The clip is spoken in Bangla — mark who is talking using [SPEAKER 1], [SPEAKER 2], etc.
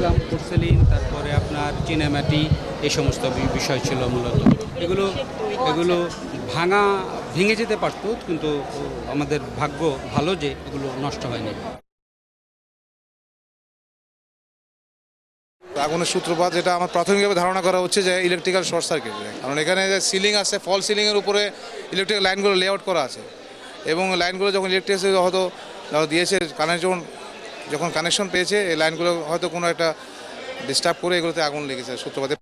[SPEAKER 1] দেখলাম পোর্সেলিন, তারপরে আপনার চীনামাটি, এই সমস্ত বিষয় ছিল মূলত। এগুলো এগুলো ভেঙে যেতে পারতো, কিন্তু আমাদের ভাগ্য ভালো যে এগুলো নষ্ট হয়নি।
[SPEAKER 2] আগুনের সূত্রপাত যেটা আমার প্রাথমিকভাবে ধারণা করা হচ্ছে যে ইলেকট্রিক্যাল শর্ট সার্কিট, কারণ এখানে যে সিলিং আছে, ফল সিলিংয়ের উপরে ইলেকট্রিক লাইনগুলো লেআউট করা আছে, এবং লাইনগুলো যখন ইলেকট্রিসিটি হয়তো দিয়েছে কানেকশন, যখন কানেকশন পেয়েছে এই লাইনগুলো হয়তো কোনো একটা ডিস্টার্ব করে এগুলোতে আগুন লেগেছে সূত্রপাতে।